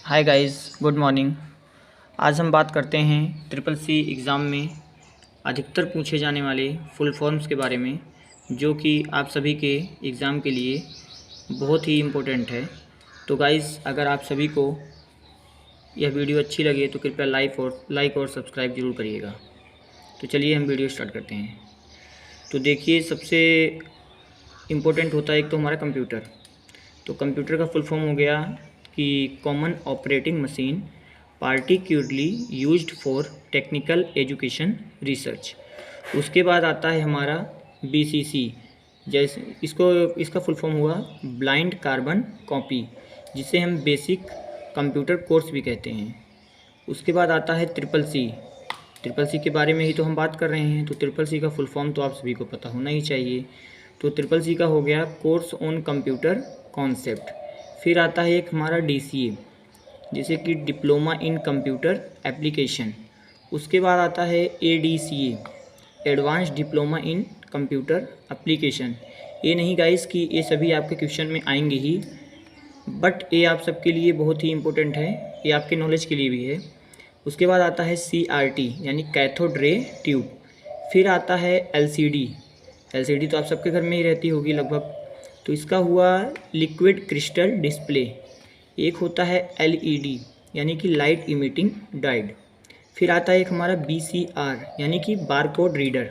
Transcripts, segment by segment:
Hi guys, good morning. आज हम बात करते हैं ट्रिपल सी एग्ज़ाम में अधिकतर पूछे जाने वाले फुल फॉर्म्स के बारे में, जो कि आप सभी के एग्ज़ाम के लिए बहुत ही इम्पोर्टेंट है। तो गाइस, अगर आप सभी को यह वीडियो अच्छी लगे तो कृपया लाइक और सब्सक्राइब ज़रूर करिएगा। तो चलिए हम वीडियो स्टार्ट करते हैं। तो देखिए, सबसे इम्पोर्टेंट होता है एक तो हमारा कंप्यूटर। तो कंप्यूटर का फुल फॉर्म हो गया कि common operating machine particularly used for technical education research. उसके बाद आता है हमारा बीसीसी, जैसे इसका फुल फॉर्म हुआ ब्लाइंड कार्बन कॉपी, जिसे हम बेसिक कंप्यूटर कोर्स भी कहते हैं। उसके बाद आता है ट्रिपल सी के बारे में ही तो हम बात कर रहे हैं, तो ट्रिपल सी का फुल फॉर्म तो आप सभी को पता होना ही चाहिए। तो ट्रिपल सी का हो गया कोर्स ऑन कंप्यूटर कॉन्सेप्ट। फिर आता है एक हमारा डीसीए, जैसे कि डिप्लोमा इन कंप्यूटर एप्लीकेशन। उसके बाद आता है ADCA, advance diploma in computer application. ये नहीं गाइस कि ये सभी आपके क्वेश्चन में आएंगे ही, बट ये आप सबके लिए बहुत ही इम्पोर्टेंट है, ये आपके नॉलेज के लिए भी है। उसके बाद आता है सीआरटी यानी कैथोड रे ट्यूब। फिर आता है एलसीडी तो आप सबके घर में ही रहती होगी लगभग, तो इसका हुआ लिक्विड क्रिस्टल डिस्प्ले। एक होता है एलईडी यानी कि लाइट इमिटिंग डायोड। फिर आता है एक हमारा बीसीआर यानी कि बारकोड रीडर।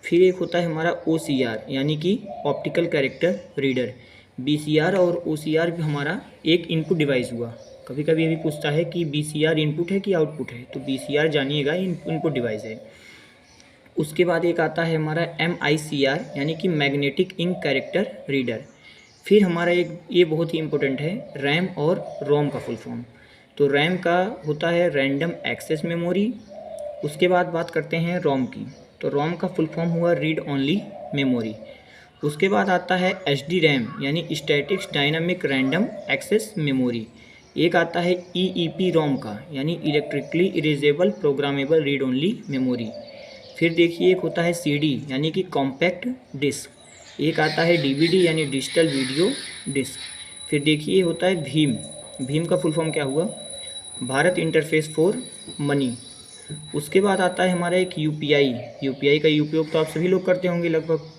फिर एक होता है हमारा ओसीआर यानी कि ऑप्टिकल कैरेक्टर रीडर। बीसीआर और ओसीआर भी हमारा एक इनपुट डिवाइस हुआ। कभी कभी ये भी पूछता है कि बीसीआर इनपुट है कि आउटपुट है, तो बीसीआर जानिएगा इनपुट डिवाइस है। उसके बाद एक आता है हमारा एमआईसीआर यानी कि मैग्नेटिक इंक कैरेक्टर रीडर। फिर हमारा एक ये बहुत ही इंपॉर्टेंट है रैम और रोम का फुल फॉर्म। तो रैम का होता है रैंडम एक्सेस मेमोरी। उसके बाद बात करते हैं रोम की, तो रोम का फुल फॉर्म हुआ रीड ओनली मेमोरी। उसके बाद आता है एचडी रैम यानी statics dynamic random access memory. एक आता है ईईपी रोम का यानी electrically erasable programmable read only memory. फिर देखिए एक होता है सीडी यानी कि कॉम्पैक्ट डिस्क। एक आता है डीवीडी यानी डिजिटल वीडियो डिस्क। फिर देखिए होता है भीम का फुल फॉर्म क्या हुआ, भारत इंटरफेस फॉर मनी। उसके बाद आता है हमारा एक यूपीआई का उपयोग तो आप सभी लोग करते होंगे लगभग,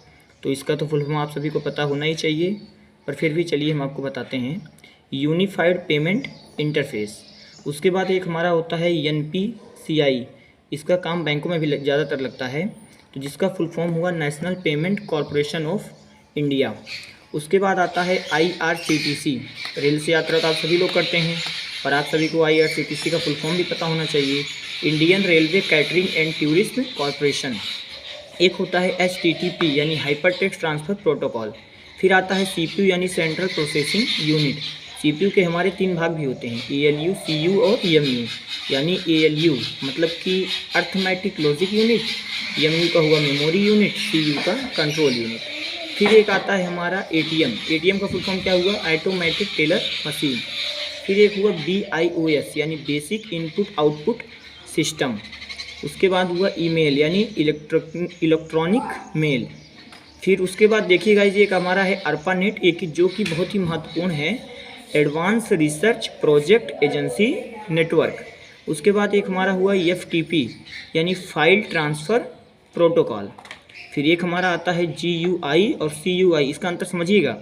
तो इसका तो फुल फॉर्म आप सभी को पता होना ही चाहिए, पर फिर भी चलिए हम आपको बताते हैं, यूनिफाइड पेमेंट इंटरफेस। उसके बाद एक हमारा होता है एनपीसीआई, इसका काम बैंकों में भी ज़्यादातर लगता है, तो जिसका फुल फॉर्म हुआ national payment corporation of India. उसके बाद आता है आईआरसीटीसी, रेल से यात्रा तो आप सभी लोग करते हैं, पर आप सभी को आईआरसीटीसी का फुल फॉर्म भी पता होना चाहिए, Indian railway catering and tourism corporation. एक होता है एचटीटीपी यानी हाइपर टेक्स्ट ट्रांसफ़र प्रोटोकॉल। फिर आता है सीपीयू यानी सेंट्रल प्रोसेसिंग यूनिट। सीपीयू के हमारे 3 भाग भी होते हैं, एएलयू, सीयू और ईएमयू। यानी एएलयू मतलब कि अर्थमेटिक लॉजिक यूनिट, ईएमयू का हुआ मेमोरी यूनिट, सीयू का कंट्रोल यूनिट। फिर एक आता है हमारा एटीएम का फुल फॉर्म क्या हुआ, ऑटोमेटिक टेलर मशीन। फिर एक हुआ बीआईओएस यानी बेसिक इनपुट आउटपुट सिस्टम। उसके बाद हुआ ईमेल यानी इलेक्ट्रॉनिक मेल। फिर उसके बाद देखिएगा ये एक हमारा है ARPANET, एक जो कि बहुत ही महत्वपूर्ण है, advance research project agency network. उसके बाद एक हमारा हुआ FTP यानी फाइल ट्रांसफ़र प्रोटोकॉल। फिर एक हमारा आता है GUI और CUI, इसका अंतर समझिएगा।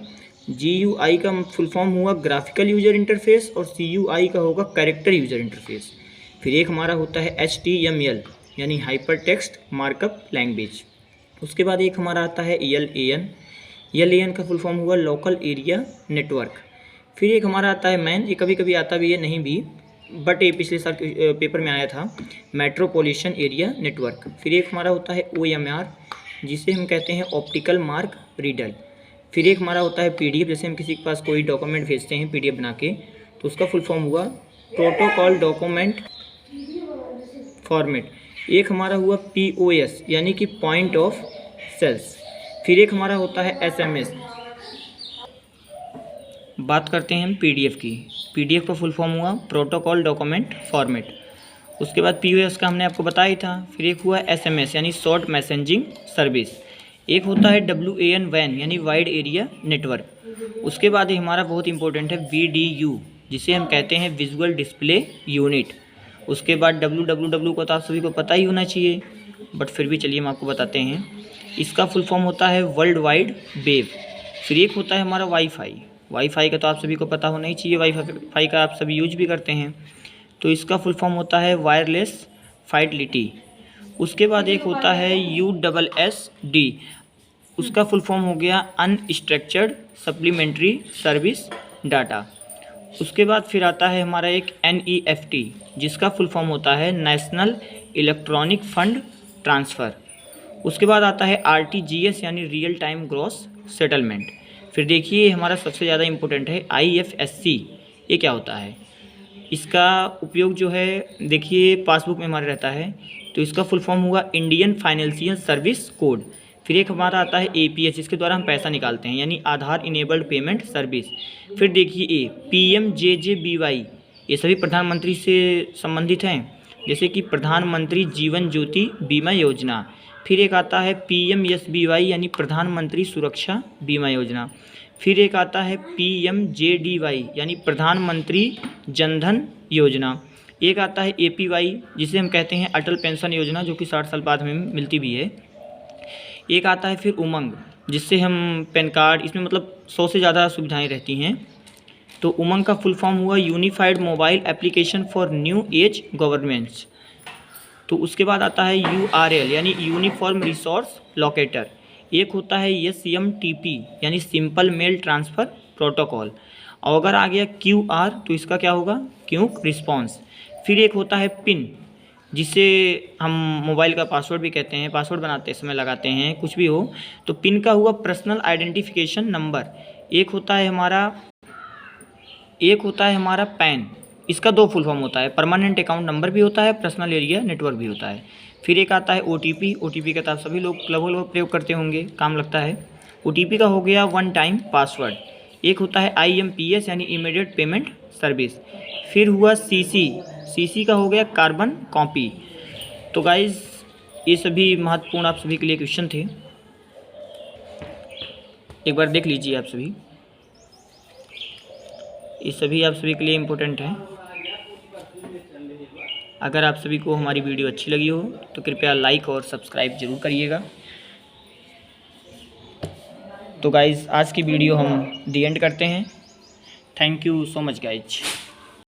GUI का फुल फॉर्म हुआ ग्राफिकल यूजर इंटरफेस और CUI का होगा कैरेक्टर यूजर इंटरफेस। फिर एक हमारा होता है HTML यानी हाइपर टेक्स्ट मार्कअप लैंग्वेज। उसके बाद एक हमारा आता है ELAN का फुल फॉर्म हुआ लोकल एरिया नेटवर्क। फिर एक हमारा आता है मैन, ये कभी कभी आता भी है नहीं भी, बट ये पिछले साल पेपर में आया था, मेट्रोपॉलिटन एरिया नेटवर्क। फिर एक हमारा होता है OMR जिसे हम कहते हैं ऑप्टिकल मार्क रीडर। फिर एक हमारा होता है PDF, जैसे हम किसी के पास कोई डॉक्यूमेंट भेजते हैं PDF बना के, तो उसका फुल फॉर्म हुआ प्रोटोकॉल डॉक्यूमेंट फॉर्मेट। एक हमारा हुआ POS यानी कि पॉइंट ऑफ सेल्स। फिर एक हमारा होता है SMS। बात करते हैं हम PDF की, PDF का फुल फॉर्म हुआ प्रोटोकॉल डॉक्यूमेंट फॉर्मेट। उसके बाद POS का हमने आपको बताया था। फिर एक हुआ SMS यानी शॉर्ट मैसेजिंग सर्विस। एक होता है WAN यानी वाइड एरिया नेटवर्क। उसके बाद ही हमारा बहुत इंपॉर्टेंट है VDU जिसे हम कहते हैं विजुअल डिस्प्ले यूनिट। उसके बाद WWW को तो आप सभी को पता ही होना चाहिए, बट फिर भी चलिए हम आपको बताते हैं। इसका फुल फॉर्म होता है वर्ल्ड वाइड वेब। फिर एक होता है हमारा वाईफाई का तो आप सभी को पता होना ही चाहिए, वाईफाई का आप सभी यूज भी करते हैं। तो इसका फुल फॉर्म होता है वायरलेस फाइडेलिटी। उसके बाद एक होता है USSD, उसका फुल फॉर्म हो गया अनस्ट्रक्चर्ड सप्लीमेंट्री सर्विस डाटा। उसके बाद फिर आता है हमारा एक NEFT, जिसका फुल फॉर्म होता है नेशनल इलेक्ट्रॉनिक फंड ट्रांसफ़र। उसके बाद आता है RTGS यानी रियल टाइम ग्रॉस सेटलमेंट। फिर देखिए हमारा सबसे ज़्यादा इम्पोर्टेंट है IFSC। ये क्या होता है? इसका उपयोग जो है देखिए पासबुक में हमारे रहता है, तो इसका फुल फॉर्म हुआ इंडियन फाइनेंशियल सर्विस कोड। फिर एक हमारा आता है APS, जिसके द्वारा हम पैसा निकालते हैं, यानी आधार इनेबल्ड पेमेंट सर्विस। फिर देखिए PMJJBY, ये सभी प्रधानमंत्री से संबंधित हैं, जैसे कि प्रधानमंत्री जीवन ज्योति बीमा योजना। फिर एक आता है PMSBY यानी प्रधानमंत्री सुरक्षा बीमा योजना। फिर एक आता है PMJDY यानी प्रधानमंत्री जनधन योजना। एक आता है APY, जिसे हम कहते हैं अटल पेंशन योजना, जो कि 60 साल बाद हमें मिलती भी है। एक आता है फिर उमंग, जिससे हम पैन कार्ड, इसमें मतलब 100 से ज़्यादा सुविधाएं रहती हैं। तो उमंग का फुल फॉर्म हुआ unified mobile application for new age governments. तो उसके बाद आता है URL यानी यूनिफॉर्म रिसोर्स लोकेटर। एक होता है SMTP यानी सिंपल मेल ट्रांसफ़र प्रोटोकॉल। और अगर आ गया QR तो इसका क्या होगा? Quick response. फिर एक होता है पिन, जिसे हम मोबाइल का पासवर्ड भी कहते हैं, पासवर्ड बनाते समय लगाते हैं, कुछ भी हो। तो पिन का हुआ पर्सनल आइडेंटिफिकेशन नंबर। एक होता है हमारा पैन। इसका 2 फुल फॉर्म होता है, परमानेंट अकाउंट नंबर भी होता है, पर्सनल एरिया नेटवर्क भी होता है। फिर एक आता है OTP का तो आप सभी लोग लगभग प्रयोग करते होंगे, काम लगता है। OTP का हो गया वन टाइम पासवर्ड। एक होता है IMPS यानी इमीडिएट पेमेंट सर्विस। फिर हुआ CC का हो गया कार्बन कॉपी। तो गाइज़ ये सभी महत्वपूर्ण आप सभी के लिए क्वेश्चन थे, एक बार देख लीजिए आप सभी, ये सभी आप सभी के लिए इम्पोर्टेंट है। अगर आप सभी को हमारी वीडियो अच्छी लगी हो तो कृपया लाइक और सब्सक्राइब ज़रूर करिएगा। तो गाइज़ आज की वीडियो हम दी एंड करते हैं। Thank you so much guys.